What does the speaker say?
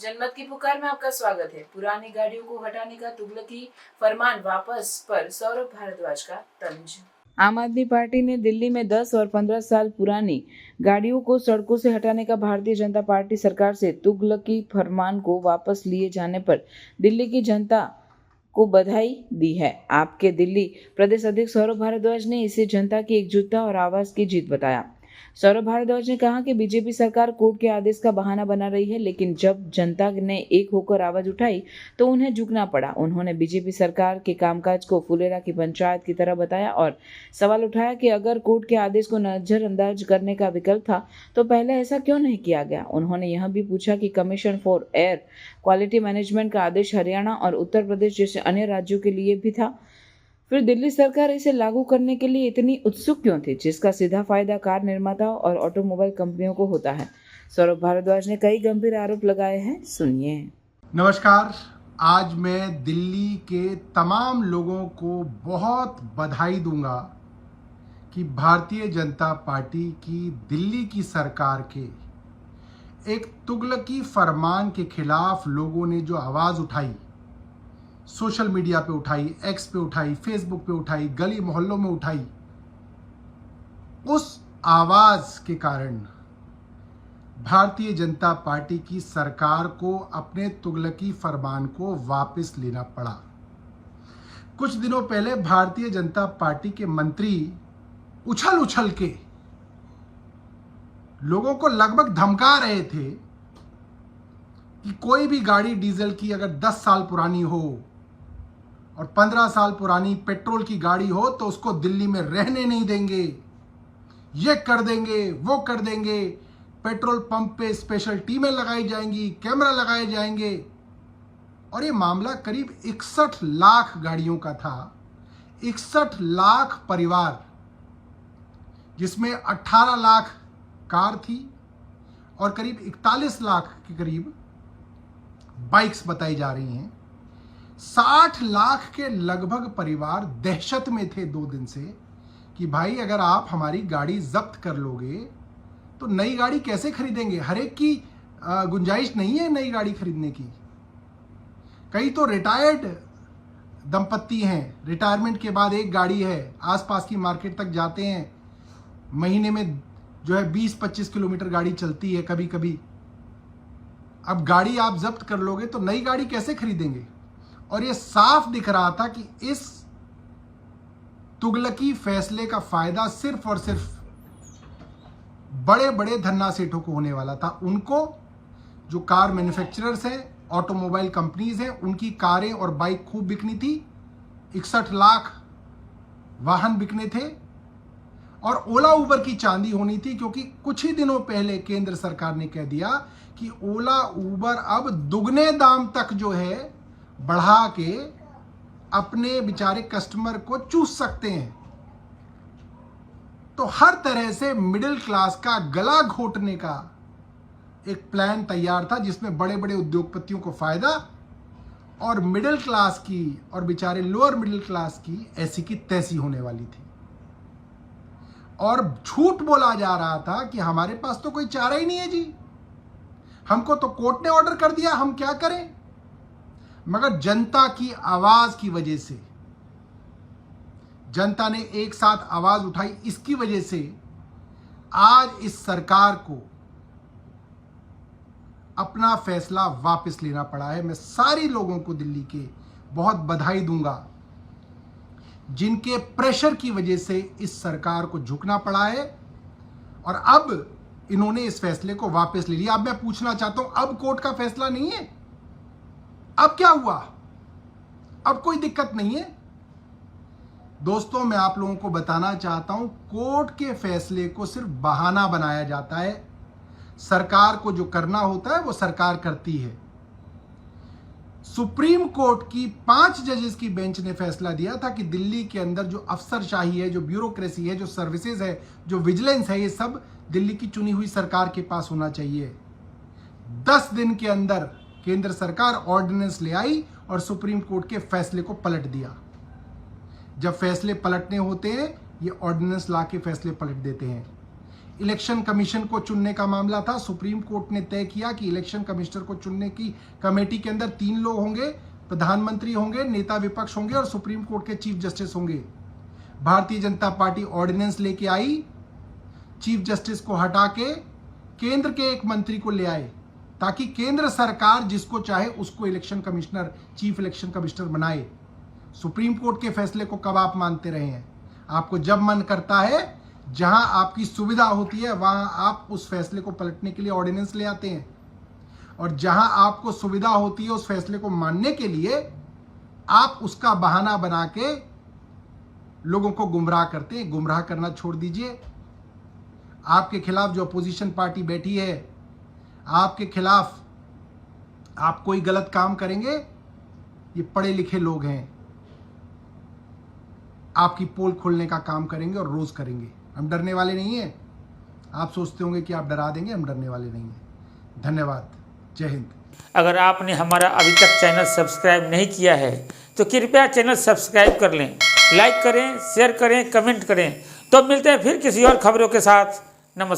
जनमत की पुकार में आपका स्वागत है। पुरानी गाड़ियों को हटाने का तुगलकी फरमान वापस पर सौरभ भारद्वाज का तंज। आम आदमी पार्टी ने दिल्ली में 10 और 15 साल पुरानी गाड़ियों को सड़कों से हटाने का भारतीय जनता पार्टी सरकार से तुगलकी फरमान को वापस लिए जाने पर दिल्ली की जनता को बधाई दी है। आपके दिल्ली प्रदेश अध्यक्ष सौरभ भारद्वाज ने इसे जनता की एकजुटता और आवाज की जीत बताया। सौरभ भारद्वाज ने कहा कि बीजेपी सरकार कोर्ट के आदेश का बहाना बना रही है, लेकिन जब जनता ने एक होकर आवाज उठाई तो उन्हें झुकना पड़ा। उन्होंने बीजेपी सरकार के कामकाज को फुलेरा की पंचायत की तरह बताया और सवाल उठाया कि अगर कोर्ट के आदेश को नजरअंदाज करने का विकल्प था तो पहले ऐसा क्यों नहीं किया गया। उन्होंने यह भी पूछा कि commission for air quality management का आदेश हरियाणा और उत्तर प्रदेश जैसे अन्य राज्यों के लिए भी था, फिर दिल्ली सरकार इसे लागू करने के लिए इतनी उत्सुक क्यों थी, जिसका सीधा फायदा कार निर्माताओं और ऑटोमोबाइल कंपनियों को होता है। सौरभ भारद्वाज ने कई गंभीर आरोप लगाए हैं, सुनिए। नमस्कार, आज मैं दिल्ली के तमाम लोगों को बहुत बधाई दूंगा कि भारतीय जनता पार्टी की दिल्ली की सरकार के एक तुगलकी फरमान के खिलाफ लोगों ने जो आवाज़ उठाई, सोशल मीडिया पे उठाई, एक्स पे उठाई, फेसबुक पे उठाई, गली मोहल्लों में उठाई, उस आवाज के कारण भारतीय जनता पार्टी की सरकार को अपने तुगलकी फरमान को वापस लेना पड़ा। कुछ दिनों पहले भारतीय जनता पार्टी के मंत्री उछल उछल के लोगों को लगभग धमका रहे थे कि कोई भी गाड़ी डीजल की अगर 10 साल पुरानी हो और 15 साल पुरानी पेट्रोल की गाड़ी हो तो उसको दिल्ली में रहने नहीं देंगे, ये कर देंगे, वो कर देंगे, पेट्रोल पंप पे स्पेशल टीमें लगाई जाएंगी, कैमरा लगाए जाएंगे। और ये मामला करीब 61 लाख गाड़ियों का था, 61 लाख परिवार, जिसमें 18 लाख कार थी और करीब 41 लाख के करीब बाइक्स बताई जा रही हैं। 60 लाख के लगभग परिवार दहशत में थे 2 दिन से कि भाई अगर आप हमारी गाड़ी जब्त कर लोगे तो नई गाड़ी कैसे खरीदेंगे। हर एक की गुंजाइश नहीं है नई गाड़ी खरीदने की। कई तो रिटायर्ड दंपत्ति हैं, रिटायरमेंट के बाद एक गाड़ी है, आसपास की मार्केट तक जाते हैं, महीने में जो है 20-25 किलोमीटर गाड़ी चलती है कभी कभी। अब गाड़ी आप जब्त कर लोगे तो नई गाड़ी कैसे खरीदेंगे। और ये साफ दिख रहा था कि इस तुगलकी फैसले का फायदा सिर्फ और सिर्फ बड़े बड़े धन्ना सेठों को होने वाला था। उनको, जो कार मैन्युफैक्चरर्स हैं, ऑटोमोबाइल कंपनीज हैं, उनकी कारें और बाइक खूब बिकनी थी। 61 लाख वाहन बिकने थे और ओला उबर की चांदी होनी थी, क्योंकि कुछ ही दिनों पहले केंद्र सरकार ने कह दिया कि ओला उबर अब दुगने दाम तक जो है बढ़ा के अपने बेचारे कस्टमर को चूस सकते हैं। तो हर तरह से मिडिल क्लास का गला घोटने का एक प्लान तैयार था, जिसमें बड़े बड़े उद्योगपतियों को फायदा और मिडिल क्लास की और बेचारे लोअर मिडिल क्लास की ऐसी की तैसी होने वाली थी। और झूठ बोला जा रहा था कि हमारे पास तो कोई चारा ही नहीं है जी, हमको तो कोर्ट ने ऑर्डर कर दिया, हम क्या करें। मगर जनता की आवाज की वजह से, जनता ने एक साथ आवाज उठाई, इसकी वजह से आज इस सरकार को अपना फैसला वापस लेना पड़ा है। मैं सारी लोगों को दिल्ली के बहुत बधाई दूंगा जिनके प्रेशर की वजह से इस सरकार को झुकना पड़ा है और अब इन्होंने इस फैसले को वापस ले लिया। अब मैं पूछना चाहता हूं, अब कोर्ट का फैसला नहीं है, अब क्या हुआ, अब कोई दिक्कत नहीं है। दोस्तों, मैं आप लोगों को बताना चाहता हूं, कोर्ट के फैसले को सिर्फ बहाना बनाया जाता है। सरकार को जो करना होता है वो सरकार करती है। सुप्रीम कोर्ट की 5 जजेस की बेंच ने फैसला दिया था कि दिल्ली के अंदर जो अफसरशाही है, जो ब्यूरोक्रेसी है, जो सर्विसेज है, जो विजिलेंस है, ये सब दिल्ली की चुनी हुई सरकार के पास होना चाहिए। 10 दिन के अंदर केंद्र सरकार ऑर्डिनेंस ले आई और सुप्रीम कोर्ट के फैसले को पलट दिया। जब फैसले पलटने होते हैं, ये ऑर्डिनेंस ला के फैसले पलट देते हैं। इलेक्शन कमीशन को चुनने का मामला था। सुप्रीम कोर्ट ने तय किया कि इलेक्शन कमिश्नर को चुनने की कमेटी के अंदर 3 लोग होंगे, प्रधानमंत्री होंगे, नेता विपक्ष होंगे और सुप्रीम कोर्ट के चीफ जस्टिस होंगे। भारतीय जनता पार्टी ऑर्डिनेंस लेके आई, चीफ जस्टिस को हटा के केंद्र के एक मंत्री को ले आए, ताकि केंद्र सरकार जिसको चाहे उसको election commissioner, chief election commissioner बनाए। सुप्रीम कोर्ट के फैसले को कब आप मानते रहे हैं? आपको जब मन करता है, जहां आपकी सुविधा होती है, वहां आप उस फैसले को पलटने के लिए ऑर्डिनेंस ले आते हैं, और जहां आपको सुविधा होती है उस फैसले को मानने के लिए आप उसका बहाना बना के लोगों को गुमराह करते हैं। गुमराह करना छोड़ दीजिए। आपके खिलाफ जो अपोजिशन पार्टी बैठी है, आपके खिलाफ आप कोई गलत काम करेंगे, ये पढ़े लिखे लोग हैं, आपकी पोल खोलने का काम करेंगे और रोज करेंगे। हम डरने वाले नहीं हैं। आप सोचते होंगे कि आप डरा देंगे, हम डरने वाले नहीं हैं। धन्यवाद। जय हिंद। अगर आपने हमारा अभी तक चैनल सब्सक्राइब नहीं किया है तो कृपया चैनल सब्सक्राइब कर लें, लाइक करें, शेयर करें, कमेंट करें। तो मिलते हैं फिर किसी और खबरों के साथ। नमस्कार।